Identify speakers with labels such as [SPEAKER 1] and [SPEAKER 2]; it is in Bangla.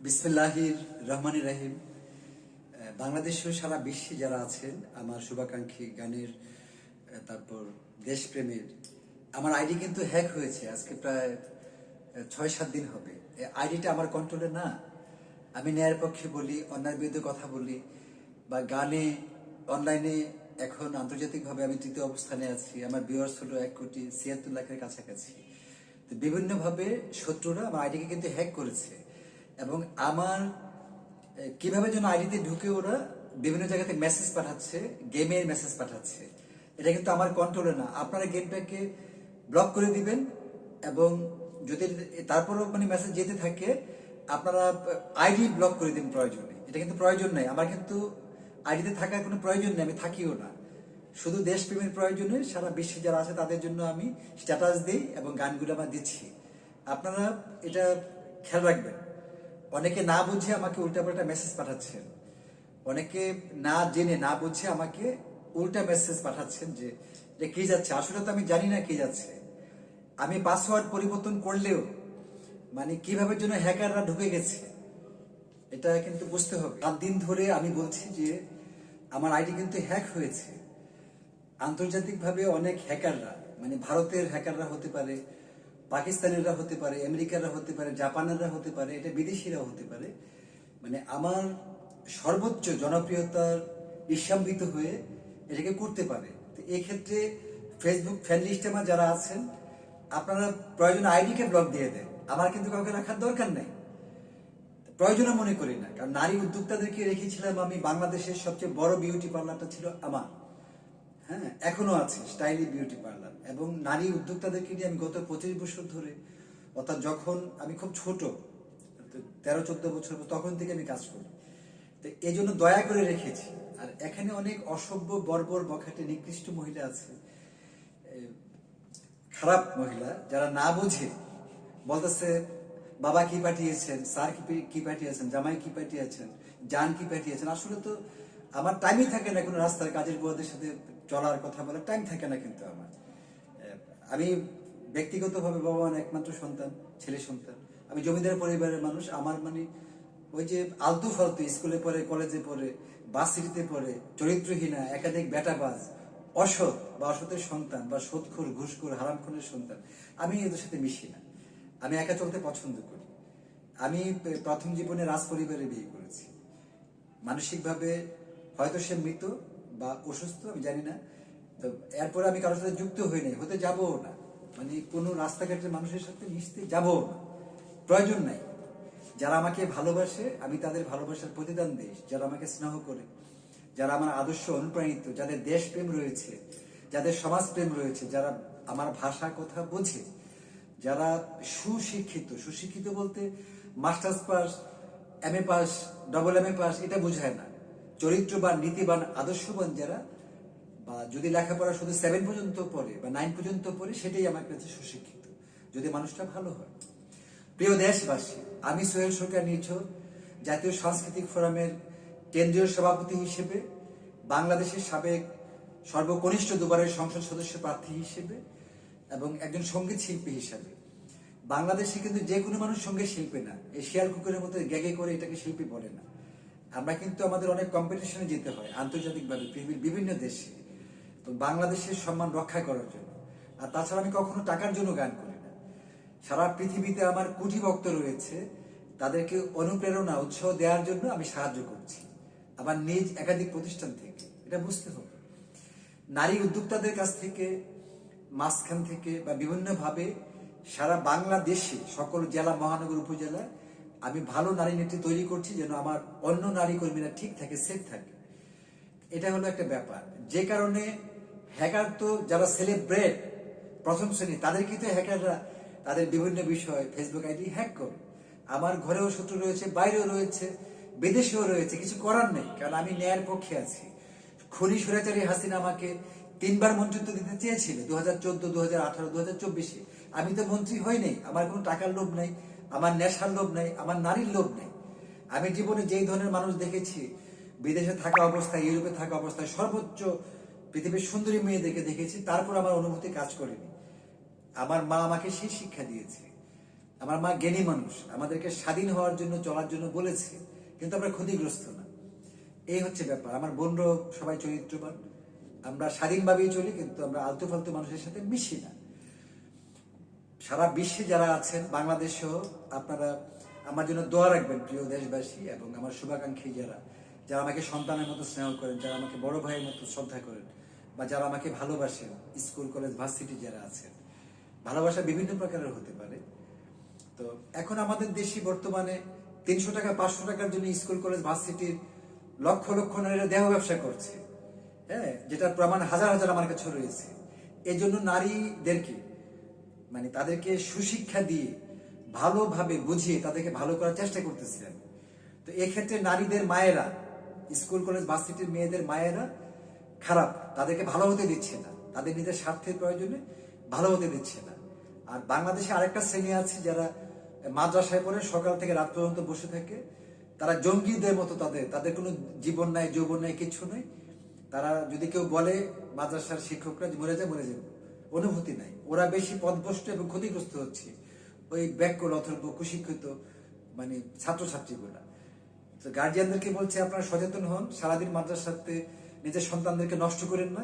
[SPEAKER 1] বিসমিল্লাহির রহমানির রহিম। বাংলাদেশেও সারা বিশ্বে যারা আছেন আমার শুভাকাঙ্ক্ষী গানের তারপর দেশপ্রেমের, আমার আইডি কিন্তু হ্যাক হয়েছে আজকে প্রায় 6-7 দিন হবে। আইডিটা আমার কন্ট্রোলে না। আমি ন্যায়ের পক্ষে বলি, অন্যায়ের বিরুদ্ধে কথা বলি, বা গানে অনলাইনে এখন আন্তর্জাতিকভাবে আমি তৃতীয় অবস্থানে আছি। আমার ভিউয়ার্স হলো 1,76,00,000-এর কাছাকাছি। তো বিভিন্নভাবে শত্রুরা আমার আইডিকে কিন্তু হ্যাক করেছে এবং আমার কিভাবে যেন আইডিতে ঢুকে ওরা বিভিন্ন জায়গাতে মেসেজ পাঠাচ্ছে, গেমের মেসেজ পাঠাচ্ছে। এটা কিন্তু আমার কন্ট্রোলে না। আপনারা গেমটাকে ব্লক করে দিবেন এবং যদি তারপরও মেসেজ যেতে থাকে আপনারা আইডি ব্লক করে দিন প্রয়োজনে। এটা কিন্তু প্রয়োজন নাই, আমার কিন্তু আইডিতে থাকার কোনো প্রয়োজন নেই, আমি থাকিও না। শুধু দেশপ্রেমের প্রয়োজনে সারা বিশ্বে যারা আছে তাদের জন্য আমি স্ট্যাটাস দিই এবং গানগুলো আমার দিচ্ছি। আপনারা এটা খেয়াল রাখবেন। অনেকে না বুঝে আমাকে উল্টাপাল্টা মেসেজ পাঠাচ্ছেন, অনেকে না জেনে না বুঝে আমাকে উল্টা মেসেজ পাঠাচ্ছেন যে এটা কি যাচ্ছে। আসলে তো আমি জানি না কি যাচ্ছে। আমি পাসওয়ার্ড পরিবর্তন করলেও কিভাবে যেন হ্যাকাররা ঢুকে গেছে এটা কিন্তু বুঝতে হবে। 7 দিন ধরে আমি বলছি যে আমার আইডি কিন্তু হ্যাক হয়েছে। আন্তর্জাতিকভাবে অনেক হ্যাকাররা, ভারতের হ্যাকাররা হতে পারে, পাকিস্তানেররা হতে পারে, আমেরিকাররা হতে পারে, জাপানেররা হতে পারে, এটা বিদেশিরাও হতে পারে, আমার সর্বোচ্চ জনপ্রিয়তার ঈর্ষান্বিত হয়ে এটাকে করতে পারে। তো এই ক্ষেত্রে ফেসবুক ফ্যান লিস্টে আমার যারা আছেন আপনারা প্রয়োজন আইডিকে ব্লক দিয়ে দেন। আমার কিন্তু কাউকে রাখার দরকার নেই, প্রয়োজনে মনে করি না। কারণ নারী উদ্যোক্তাদেরকে রেখেছিলাম আমি। বাংলাদেশের সবচেয়ে বড় বিউটি পার্লারটা ছিল আমার, হ্যাঁ, এখনো আছে স্টাইলি বিউটি পার্লার। এবং নারী উদ্যোক্তাদেরকে নিয়ে আমি গত 25 বছর ধরে, অর্থাৎ যখন আমি খুব ছোট 13-14 বছর, তখন থেকে আমি কাজ করি। তো এই জন্য দয়া করে রেখেছি। আর এখানে অনেক অসভ্য বর্বর বখাটে নিকৃষ্ট মহিলা আছে, খারাপ মহিলা, যারা না বুঝে বলতেছে বাবা কি পাঠিয়েছেন, স্যার কি পাঠিয়েছেন, জামাই কি পাঠিয়েছেন, জান কি পাঠিয়েছেন। আসলে তো আমার টাইমই থাকে না কোনো রাস্তার কাজের বউদের সাথে চলার কথা বলার টাইম থাকে না। কিন্তু আমি ব্যক্তিগতভাবে বাবা মার একমাত্র সন্তান, ছেলে সন্তান। আমি জমিদার পরিবারের মানুষ। আমার ওই যে আলতু ফালতু স্কুলে পড়ে, কলেজে পড়ে, ভার্সিটিতে পড়ে, চরিত্রহীনা, একাধিক বেটাবাজ, অসৎ বা অসতের সন্তান, বা সুদখোর, ঘুষখোর, হারামখোরের সন্তান, আমি এদের সাথে মিশি না। আমি একা চলতে পছন্দ করি। আমি প্রথম জীবনে রাজ পরিবারে বিয়ে করেছি। মানসিকভাবে হয়তো সে মৃত বা অসুস্থ, আমি জানি না। তো এরপরে আমি কারোর সাথে যুক্ত হই নাই, হতে যাবও না। কোনো রাস্তাঘাটের মানুষের সাথে মিশতে যাবও না, প্রয়োজন নাই। যারা আমাকে ভালোবাসে আমি তাদের ভালোবাসার প্রতিদান দিই। যারা আমাকে স্নেহ করে, যারা আমার আদর্শ অনুপ্রাণিত, যাদের দেশপ্রেম রয়েছে, যাদের সমাজপ্রেম রয়েছে, যারা আমার ভাষা কথা বোঝে, যারা সুশিক্ষিত, সুশিক্ষিত বলতে masters pass, MA pass, AA pass এটা বোঝায় না। চরিত্রবান, নীতিবান, আদর্শবান যারা, বা যদি লেখাপড়া শুধু 7 পর্যন্ত পড়ে বা 9 পর্যন্ত পড়ে, সেটাই আমার কাছে সুশিক্ষিত, যদি মানুষটা ভালো হয়। প্রিয় দেশবাসী, আমি সোহেল সরকার নির্ঝর, জাতীয় সাংস্কৃতিক ফোরামের কেন্দ্রীয় সভাপতি হিসেবে, বাংলাদেশের সাবেক সর্বকনিষ্ঠ দুবারের সংসদ সদস্য প্রার্থী হিসেবে এবং একজন সঙ্গীত শিল্পী হিসেবে, বাংলাদেশে কিন্তু যে কোনো মানুষ সঙ্গীত শিল্পী না। এই শিয়াল কুকুরের মতো গ্যাগে করে এটাকে শিল্পী বলে না। আমরা কিন্তু আমাদের অনেক কম্পিটিশনে যেতে হয় আন্তর্জাতিকভাবে, পৃথিবীর বিভিন্ন দেশে, তো বাংলাদেশের সম্মান রক্ষা করার জন্য। আর তাছাড়া আমি কখনো টাকার জন্য গান করি না। সারা পৃথিবীতে আমার কোটি ভক্ত রয়েছে, তাদেরকে অনুপ্রেরণা, উৎসাহ দেওয়ার জন্য আমি সাহায্য করছি আমার নিজ একাধিক প্রতিষ্ঠান থেকে। এটা বুঝতে হবে। নারী উদ্যোক্তাদের কাছ থেকে, মাঝখান থেকে বা বিভিন্নভাবে সারা বাংলাদেশে সকল জেলা, মহানগর, উপজেলা আমি ভালো নারী নেত্রী তৈরি করছি, যেন আমার অন্য নারী কর্মীরা ঠিক থাকে, সেফ থাকে। এটা হলো একটা ব্যাপার। যে কারণে হ্যাকার তো যারা সেলিব্রেট প্রথম শ্রেণী, তাদেরকে তো হ্যাকাররা তাদের বিভিন্ন বিষয় ফেসবুক আইডি হ্যাক করে। আমার ঘরেও শত্রু রয়েছে, বাইরেও রয়েছে, বিদেশেও রয়েছে। কিছু করার নেই, কারণ আমি ন্যায়ের পক্ষে আছি। খুনি স্বৈরাচারী হাসিনা আমাকে 3বার মন্ত্রিত্ব দিতে চেয়েছিল, 2014, 2018, 2024-এ। আমি তো মন্ত্রী হই নাই। আমার কোনো টাকার লোভ নাই, আমার নেশার লোভ নাই, আমার নারীর লোভ নাই। আমি জীবনে যেই ধরনের মানুষ দেখেছি, বিদেশে থাকা অবস্থায়, ইউরোপে থাকা অবস্থায় সর্বোচ্চ পৃথিবীর সুন্দরী মেয়েদেরকে দেখেছি, তারপর আমার অনুভূতি কাজ করেনি। আমার মা আমাকে সেই শিক্ষা দিয়েছে আমার মা জ্ঞানী মানুষ, আমাদেরকে স্বাধীন হওয়ার জন্য চলার জন্য বলেছে, কিন্তু আমরা ক্ষতিগ্রস্ত না। এই হচ্ছে ব্যাপার। আমার বোনরাও সবাই চরিত্রবান, আমরা স্বাধীনভাবেই চলি, কিন্তু আমরা আলতু ফালতু মানুষের সাথে মিশি না। সারা বিশ্বে যারা আছেন, বাংলাদেশ সহ, আপনারা আমার জন্য দোয়া রাখবেন, প্রিয় দেশবাসী এবং আমার শুভাকাঙ্ক্ষী যারা যারা আমাকে সন্তানের মতো স্নেহ করেন, যারা আমাকে বড় ভাইয়ের মতো শ্রদ্ধা করেন, বা যারা আমাকে ভালোবাসেন, স্কুল কলেজ ভার্সিটি যারা আছেন। ভালোবাসা বিভিন্ন প্রকারের হতে পারে। তো এখন আমাদের দেশে বর্তমানে 300 টাকা 500 টাকার জন্য স্কুল কলেজ ভার্সিটির লক্ষ লক্ষ নারীরা দেহ ব্যবসা করছে, হ্যাঁ, যেটার প্রমাণ হাজার হাজার আমার কাছে রয়েছে। এই জন্য নারীদেরকে, মানে তাদেরকে সুশিক্ষা দিয়ে ভালোভাবে বুঝিয়ে তাদেরকে ভালো করার চেষ্টা করতেছিলেন। তো এক্ষেত্রে নারীদের মায়েরা, স্কুল কলেজ ভার্সিটির মেয়েদের মায়েরা খারাপ, তাদেরকে ভালো হতে দিচ্ছে না, তাদের নিজের স্বার্থের প্রয়োজনে ভালো হতে দিচ্ছে না। আর বাংলাদেশে আরেকটা শ্রেণী আছে যারা মাদ্রাসায় পড়ে সকাল থেকে রাত পর্যন্ত বসে থাকে, তারা জঙ্গিদের মতো, তাদের কোনো জীবন নাই, যৌবন নাই, কিছু নাই। তারা যদি কেউ বলে মাদ্রাসার শিক্ষকরা মরে যায়, অনুভূতি নাই। ওরা বেশি পথভ্রষ্ট এবং ক্ষতিগ্রস্ত হচ্ছে, ওই ব্যাকল অথর্ব কুশিক্ষিত মানে ছাত্রছাত্রীগুলা। তো গার্জিয়ানদেরকে বলছে, আপনারা সচেতন হন, সারাদিন মাদ্রাসাতে নিজের সন্তানদেরকে নষ্ট করেন না।